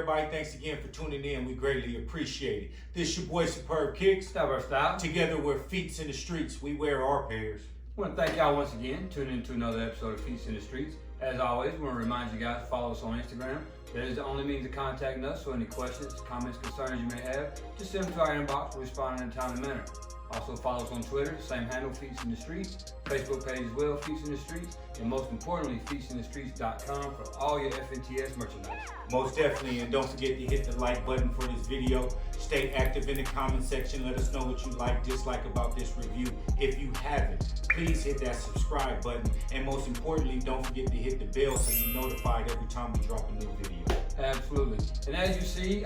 everybody. Thanks again for tuning in. We greatly appreciate it. This your boy Superb Kicks. 6’s. Together we're Feats in the Streets. We wear our pairs. I want to thank y'all once again tuning in to another episode of Feats in the Streets. As always, we want to remind you guys to follow us on Instagram. That is the only means of contacting us, so any questions, comments, concerns you may have, just send them to our inbox. We'll respond in a timely manner. Also follow us on Twitter, same handle, Feats in the Streets. Facebook page as well, Feats in the Streets. And most importantly, featsinthestreets.com for all your FNTS merchandise. Most definitely, and don't forget to hit the like button for this video. Stay active in the comment section. Let us know what you like, dislike about this review. If you haven't, please hit that subscribe button. And most importantly, don't forget to hit the bell so you're notified every time we drop a new video. Absolutely. And as you see,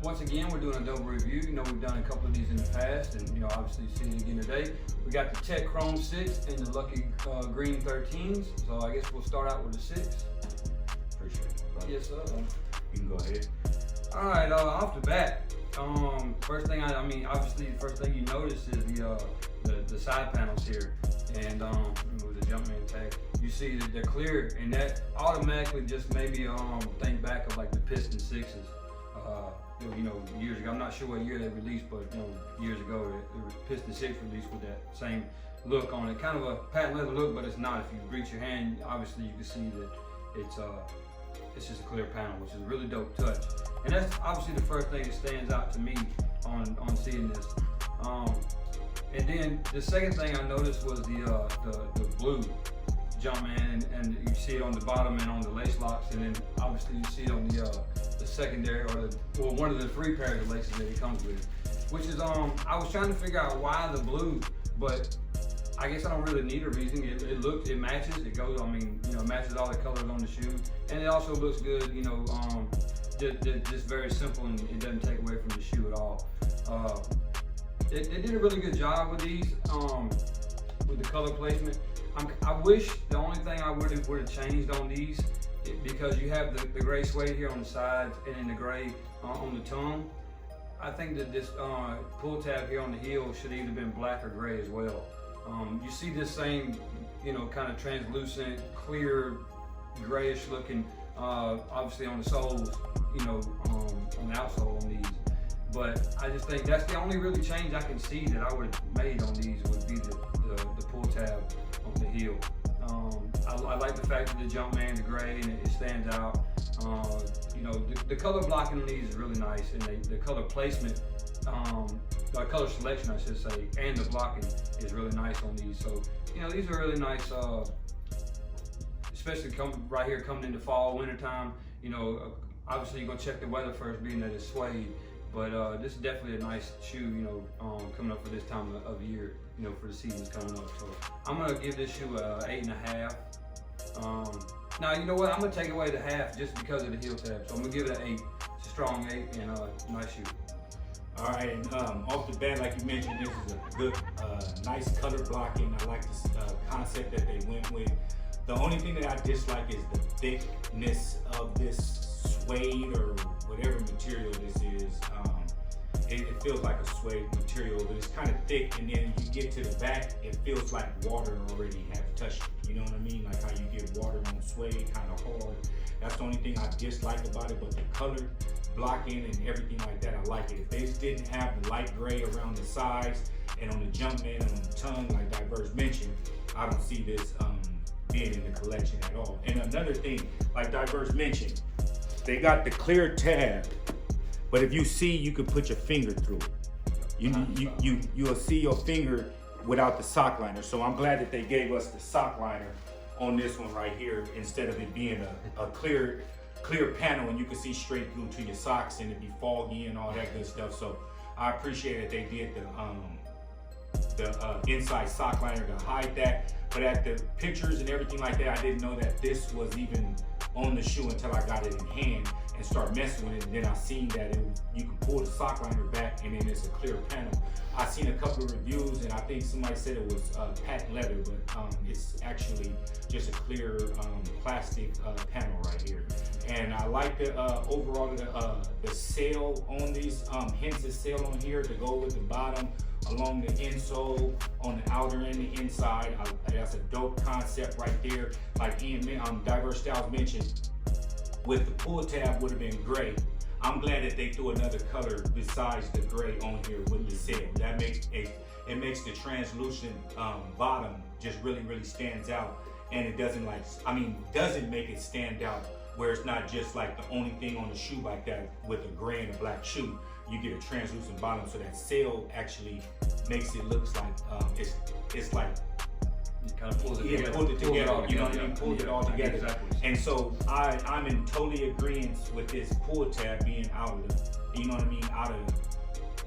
once again, we're doing a double review. You know, we've done a couple of these in the past, and you know, obviously you see it again today. We got the Tech Chrome 6 and the Lucky Green 13's. So I guess we'll start out with the 6. Appreciate it, brother. Yes, sir. You can go ahead. All right, off the bat, first thing obviously the first thing you notice is the side panels here, and with the Jumpman tag, you see that they're clear, and that automatically just made me think back of like the Piston 6's. You know, years ago. I'm not sure what year they released, but you know, years ago, the Piston 6 released with that same look on it, kind of a patent leather look, but it's not. If you reach your hand, obviously you can see that it's just a clear panel, which is a really dope touch. And that's obviously the first thing that stands out to me on seeing this. And then the second thing I noticed was the blue Jumpman, and you see it on the bottom and on the lace locks, and then obviously you see it on the secondary or one of the 3 pairs of laces that it comes with. Which is I was trying to figure out why the blue, but I guess I don't really need a reason. It matches. It goes. It matches all the colors on the shoe, and it also looks good. You know, just very simple, and it doesn't take away from the shoe at all. They did a really good job with these, with the color placement. I wish the only thing I would have changed on these, because you have the gray suede here on the sides and then the gray on the tongue. I think that this pull tab here on the heel should either been black or gray as well. You see this same, you know, kind of translucent, clear, grayish looking, obviously on the soles, you know, on the outsole on these. But I just think that's the only really change I can see that I would have made on these would be the pull tab on the heel. I like the fact that the Jumpman is gray and it stands out. You know, the color blocking on these is really nice, and the color placement, the color selection I should say, and the blocking is really nice on these. So, you know, these are really nice, especially right here coming into fall, winter time. You know, obviously you're gonna check the weather first, being that it's suede. But this is definitely a nice shoe, you know, coming up for this time of year, you know, for the season's coming up. So I'm gonna give this shoe a 8.5. Now, you know what? I'm gonna take away the half just because of the heel tab. So I'm gonna give it an 8. It's a strong 8 and a nice shoe. All right, and off the bat, like you mentioned, this is a good, nice color blocking. I like this concept that they went with. The only thing that I dislike is the thickness of this suede or whatever material this is. It feels like a suede material, but it's kind of thick, and then you get to the back, it feels like water already have touched it. You know what I mean? Like how you get water on suede, kind of hard. That's the only thing I dislike about it, but the color blocking and everything like that, I like it. If they just didn't have the light gray around the sides and on the Jumpman and on the tongue, like Diverse mentioned, I don't see this being in the collection at all. And another thing, like Diverse mentioned, they got the clear tab, but if you see, you can put your finger through it. You'll see your finger without the sock liner. So I'm glad that they gave us the sock liner on this one right here, instead of it being a clear panel and you can see straight through to your socks and it be foggy and all that good stuff. So I appreciate that they did the inside sock liner to hide that. But at the pictures and everything like that, I didn't know that this was even on the shoe until I got it in hand and start messing with it. And then I seen that you can pull the sock liner back and then it's a clear panel. I seen a couple of reviews and I think somebody said it was patent leather, but it's actually just a clear plastic panel right here. And I like the overall the sail on these, hence the sail on here to go with the bottom along the insole on the outer and the inside. That's a dope concept right there. Like Diverse Styles mentioned, with the pull tab would have been great. I'm glad that they threw another color besides the gray on here with the sail. That makes it makes the translucent bottom just really stands out, and it doesn't doesn't make it stand out where it's not just like the only thing on the shoe like that with a gray and a black shoe. You get a translucent bottom, so that sail actually makes it looks like it's like it kind of pulls it together. Pulled it together. You know what I mean? Pulled it all together. Exactly. And so I'm in totally agreement with this pull tab being out of the, you know what I mean? Out of,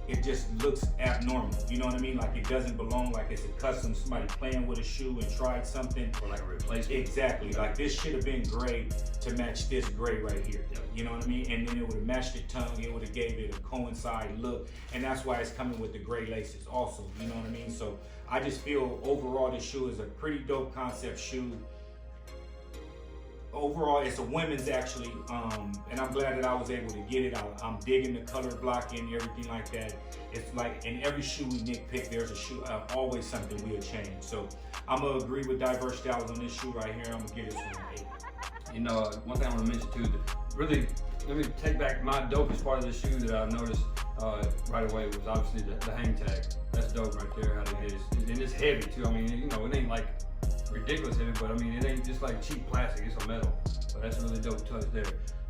it just looks abnormal. You know what I mean? Like it doesn't belong. Like it's a custom. Somebody playing with a shoe and tried something. Or like a replacement. Exactly. Like this should have been gray to match this gray right here. Yeah. You know what I mean? And then it would have matched the tongue. It would have gave it a coincide look. And that's why it's coming with the gray laces also. You know what I mean? So I just feel overall this shoe is a pretty dope concept shoe. Overall, it's a women's actually, and I'm glad that I was able to get it. I'm digging the color blocking, everything like that. It's like in every shoe we nitpick, there's a shoe, always something we'll change. So I'm gonna agree with Diverse Styles on this shoe right here. I'm gonna give this one an 8. You know, one thing I want to mention too, that really, let me take back my dopest part of the shoe that I noticed right away was obviously the hang tag. That's dope right there, how they did it. And it's heavy too. I mean, you know, it ain't like ridiculous heavy, but I mean, it ain't just like cheap plastic, it's a metal. So that's a really dope touch there.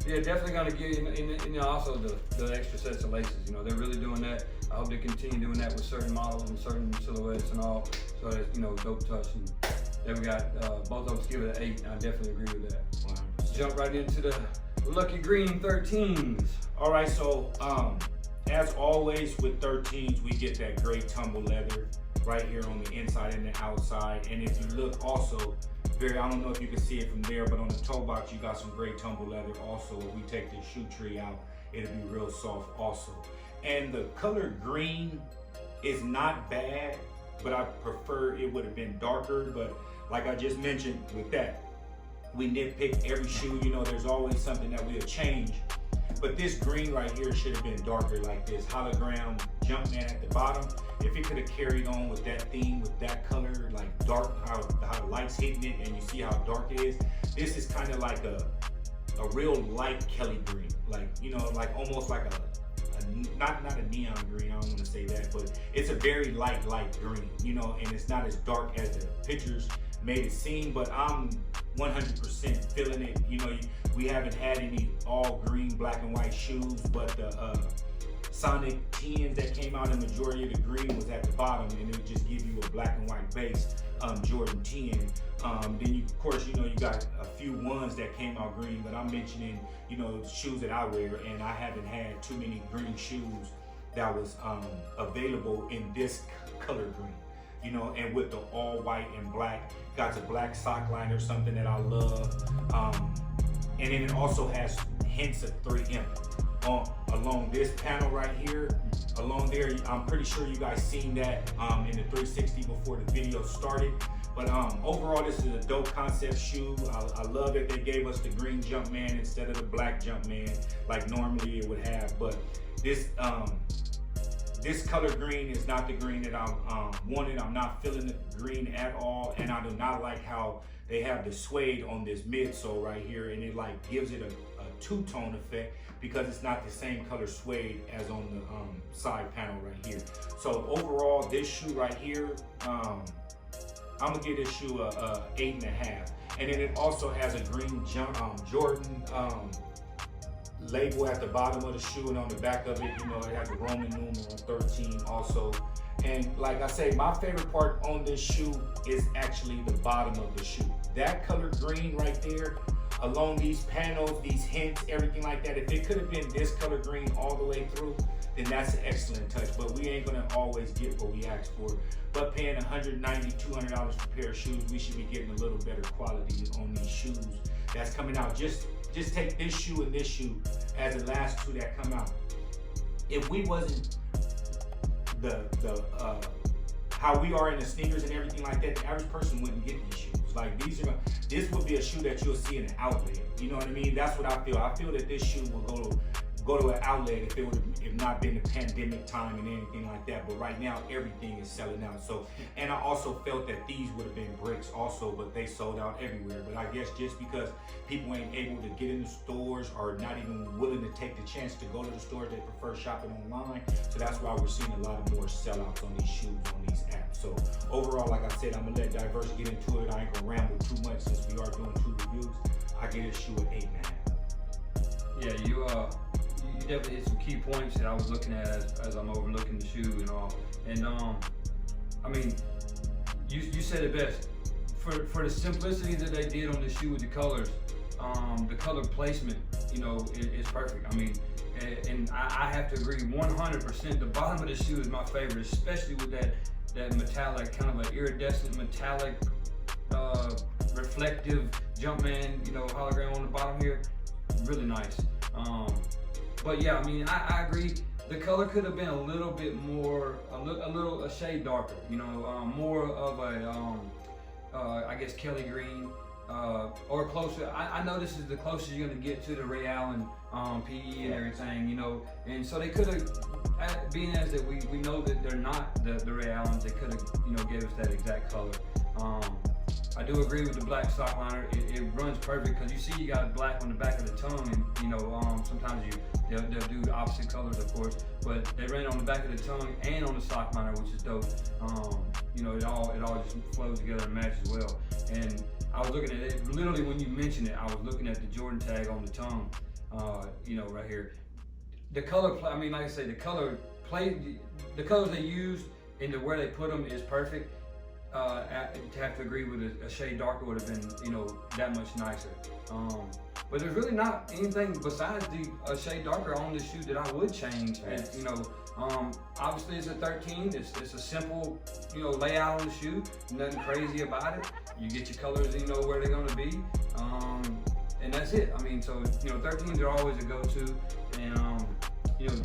Yeah, definitely gonna give you, and also the extra sets of laces. You know, they're really doing that. I hope they continue doing that with certain models and certain silhouettes and all. So that's, you know, dope touch. And then we got both of us give it an 8. And I definitely agree with that. Wow. Let's jump right into the Lucky Green 13s. All right, so as always with 13s, we get that gray tumble leather right here on the inside and the outside. And if you look also, I don't know if you can see it from there, but on the toe box, you got some gray tumble leather also. If we take the shoe tree out, it'll be real soft also. And the color green is not bad, but I prefer it would have been darker. But like I just mentioned with that, we nitpick every shoe, you know, there's always something that we'll change. But this green right here should have been darker, like this hologram Jumpman at the bottom. If it could have carried on with that theme, with that color, like dark, how the light's hitting it and you see how dark it is. This is kind of like a real light Kelly green. Like, you know, like almost like not a neon green, I don't want to say that, but it's a very light green, you know, and it's not as dark as the pictures made it seem, but I'm 100% feeling it. You know, we haven't had any all green, black and white shoes, but the Sonic 10s that came out, the majority of the green was at the bottom, and it would just give you a black and white base, Jordan 10. Then you, of course, you know, you got a few ones that came out green, but I'm mentioning, you know, shoes that I wear, and I haven't had too many green shoes that was available in this color green. You know, and with the all white and black, got the black sock liner, something that I love. And then it also has hints of 3M along this panel right here. Along there, I'm pretty sure you guys seen that in the 360 before the video started. But overall, this is a dope concept shoe. I love that they gave us the green Jumpman instead of the black Jumpman like normally it would have. But this color green is not the green that I wanted. I'm not feeling the green at all, and I do not like how they have the suede on this midsole right here, and it like gives it a two-tone effect because it's not the same color suede as on the side panel right here. So overall, this shoe right here, I'm gonna give this shoe a 8.5. And then it also has a green Jordan label at the bottom of the shoe, and on the back of it, you know, it has a Roman numeral 13 also. And like I say, my favorite part on this shoe is actually the bottom of the shoe. That color green right there, along these panels, these hints, everything like that, if it could have been this color green all the way through, then that's an excellent touch. But we ain't gonna always get what we asked for. But paying $190, $200 per pair of shoes, we should be getting a little better quality on these shoes that's coming out. Just take this shoe and this shoe as the last two that come out. If we wasn't how we are in the sneakers and everything like that, the average person wouldn't get these shoes. Like this would be a shoe that you'll see in an outlet. You know what I mean? That's what I feel. I feel that this shoe will go go to an outlet if it would have not been the pandemic time and anything like that. But right now, everything is selling out. So, and I also felt that these would have been bricks also, but they sold out everywhere. But I guess just because people ain't able to get in the stores or not even willing to take the chance to go to the stores, they prefer shopping online. So that's why we're seeing a lot of more sellouts on these shoes on these apps. So overall, like I said, I'm gonna let Diverse get into it. I ain't gonna ramble too much since we are doing 2 reviews. I get this shoe at 8.5. Yeah, you definitely hit some key points that I was looking at as I'm overlooking the shoe and all. And I mean, you said it best. For the simplicity that they did on the shoe with the colors, the color placement, you know, is perfect. I mean, and I have to agree 100%. The bottom of the shoe is my favorite, especially with that metallic, kind of an iridescent metallic, reflective Jumpman, you know, hologram on the bottom here. Really nice. But yeah, I mean, I agree. The color could have been a little bit more, a shade darker. You know, more of a, I guess Kelly green, or closer. I know this is the closest you're gonna get to the Ray Allen PE and everything. You know, and so they could have, being as that we know that they're not the Ray Allens, they could have, you know, gave us that exact color. I do agree with the black sock liner. It runs perfect because you see you got black on the back of the tongue, and you know sometimes they'll do opposite colors, of course, but they ran on the back of the tongue and on the sock liner, which is dope. You know, it all just flows together and matches well. And I was looking at it literally when you mentioned it. I was looking at the Jordan tag on the tongue. You know, right here. The color, I mean, like I say, the colors they used into where they put them is perfect. To have to agree with a shade darker would have been, you know, that much nicer. But there's really not anything besides a shade darker on this shoe that I would change. You know, obviously it's a 13. It's a simple, you know, layout on the shoe. Nothing crazy about it. You get your colors, and you know where they're gonna be, and that's it. I mean, so you know, 13s are always a go-to, and you know.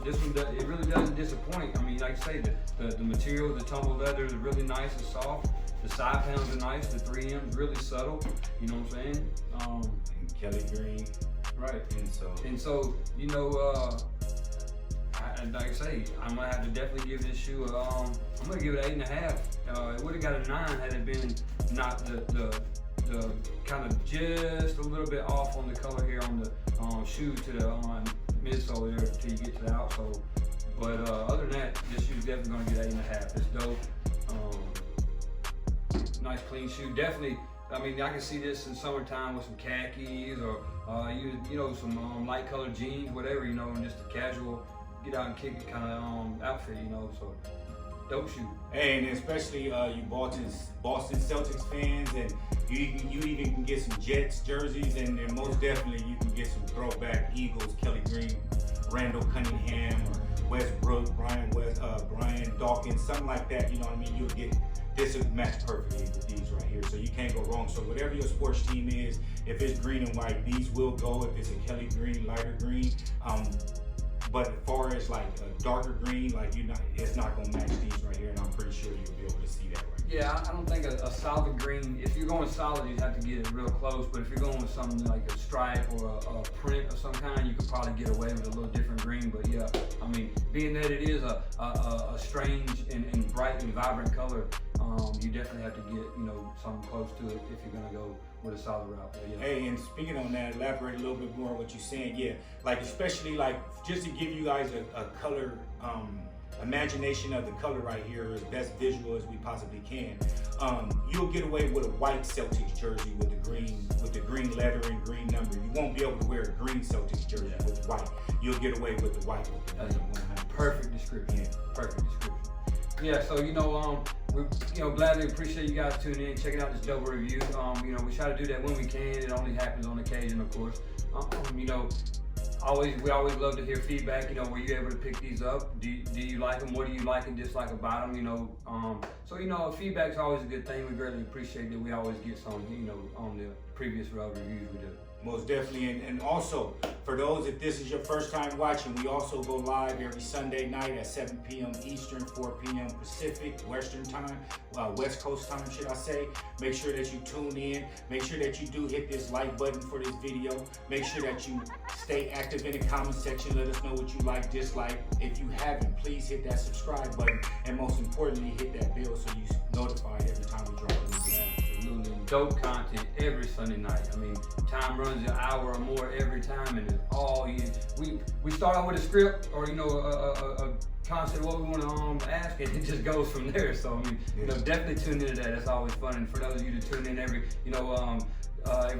This one, it really doesn't disappoint. I mean, like I say, the material, the tumble leather is really nice and soft. The side panels are nice. The 3M's really subtle. You know what I'm saying? Kelly green. Right. And so, you know, like I say, I'm gonna have to definitely give this shoe I'm gonna give it an 8.5. It would have got a 9 had it been not the kind of just a little bit off on the color here on the shoe to the midsole there until you get to the outsole. But other than that, this shoe's definitely gonna get 8.5. It's dope. Nice clean shoe. Definitely, I mean, I can see this in summertime with some khakis or you know, some light colored jeans, whatever, you know, and just a casual get out and kick it kind of outfit, you know. So dope shoe. And especially you Boston Celtics fans, and you even can get some Jets jerseys, and most definitely you can get some throwback Eagles, Kelly Green, Randall Cunningham, or Westbrook, Brian Dawkins, something like that. You know what I mean? You'll get this is matched perfectly with these right here, so you can't go wrong. So whatever your sports team is, if it's green and white, these will go. If it's a Kelly Green, lighter green. But as far as like a darker green, like it's not gonna match these right here, and I'm pretty sure you'll be able to see that right here. Yeah, I don't think a solid green, if you're going solid, you have to get it real close, but if you're going with something like a stripe or a print of some kind, you could probably get away with a little different green. But yeah, I mean, being that it is a strange and bright and vibrant color, you definitely have to get, you know, something close to it if you're gonna go with a solid route. But yeah. Hey, and speaking on that, elaborate a little bit more on what you're saying. Yeah, like especially like just to give you guys a color imagination of the color right here, as best visual as we possibly can. You'll get away with a white Celtics jersey with the green leather and green number. You won't be able to wear a green Celtics jersey with white. You'll get away with the white with the That's a perfect description. Yeah. Perfect description. Yeah, so you know, we gladly appreciate you guys tuning in, checking out this double review. You know, we try to do that when we can. It only happens on occasion, of course. You know, we always love to hear feedback. You know, were you able to pick these up? Do you like them? What do you like and dislike about them? You know, so you know, feedback's always a good thing. We greatly appreciate that. We always get some, you know, on the previous reviews we do. Most definitely. And also, for those, if this is your first time watching, we also go live every Sunday night at 7 p.m. Eastern, 4 p.m. Pacific, Western time, West Coast time, should I say. Make sure that you tune in. Make sure that you do hit this like button for this video. Make sure that you stay active in the comment section. Let us know what you like, dislike. If you haven't, please hit that subscribe button. And most importantly, hit that bell so you're notified every time we drop a new video. Absolutely. Dope content every Sunday night. I mean, time runs an hour or more every time, and it's all you. We start out with a script or a concept what we want to ask, and it just goes from there. So I mean, definitely tune into that. That's always fun. And for those of you to tune in every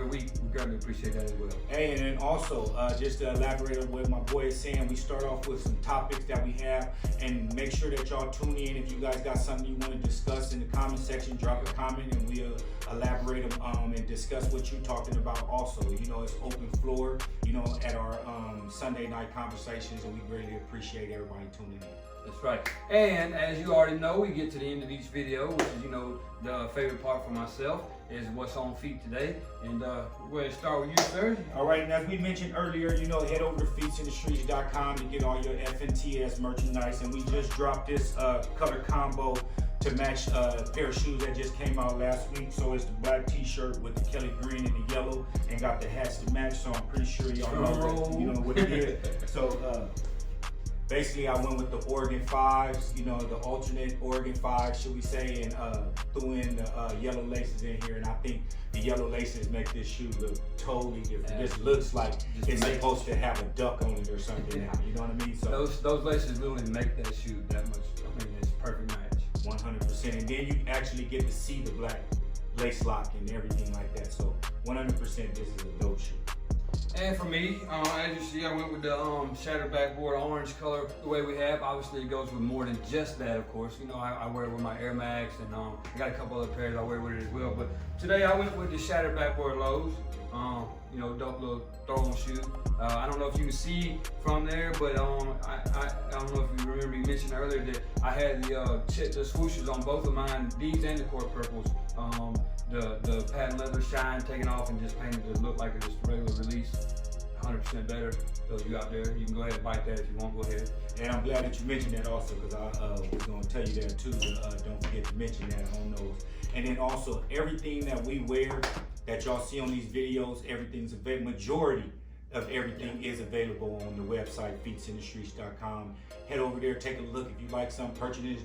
week, we greatly appreciate that as well. Hey, and then also, just to elaborate on what my boy is saying, we start off with some topics that we have, and make sure that y'all tune in. If you guys got something you want to discuss in the comment section, drop a comment, and we'll elaborate them and discuss what you're talking about also. It's open floor, at our Sunday night conversations, and we greatly appreciate everybody tuning in. That's right. And as you already know, we get to the end of each video, which is, the favorite part for myself is what's on feet today. And we're going to start with you, sir. All right, and as we mentioned earlier, head over to feetsinthestreets.com to get all your FNTS merchandise. And we just dropped this color combo to match a pair of shoes that just came out last week. So it's the black t-shirt with the Kelly green and the yellow, and got the hats to match. So I'm pretty sure y'all know what it is. So basically, I went with the Oregon 5s, the alternate Oregon 5s, should we say, and threw in the yellow laces in here. And I think the yellow laces make this shoe look totally different. This looks like it's supposed to have a duck on it or something now. You know what I mean? So those laces really make that shoe that much. I mean, it's a perfect match. 100%. And then you actually get to see the black lace lock and everything like that. So 100%, this is a dope shoe. And for me, as you see, I went with the shattered backboard orange color the way we have. Obviously, it goes with more than just that, of course. I wear it with my Air Max, and I got a couple other pairs I wear with it as well. But today I went with the shattered backboard lows. Dope little throw-on shoe. I don't know if you can see from there, but I don't know if you remember me mentioning earlier that I had the swooshes on both of mine, these and the court purples. The patent leather shine taken off and just painted to look like a just regular release. 100% better. Those of you out there, you can go ahead and bite that if you want. Go ahead. And I'm glad that you mentioned that also, because I was going to tell you that too. Don't forget to mention that on those. And then also, everything that we wear that y'all see on these videos, everything's available. Majority of everything is available on the website, feetsinthestreets.com. Head over there, take a look. If you like something, purchase it.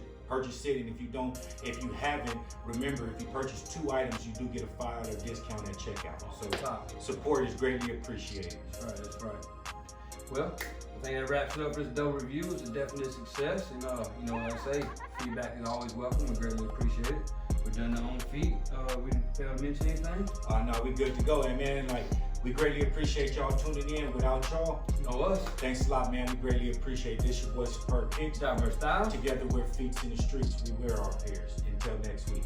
And if you haven't, remember, if you purchase 2 items, you do get a $5 discount at checkout. So support is greatly appreciated. That's right. Well, I think that wraps it up for this dope review. It's a definite success. And like I say, feedback is always welcome. We greatly appreciate it. We're done our own feet. We didn't mention anything? No, we good to go. And man, we greatly appreciate y'all tuning in. Without y'all, know us. Thanks a lot, man. We greatly appreciate this. Your boy Superb Picks. Diverse style. Together we're Feet in the Streets. We wear our pairs. Until next week.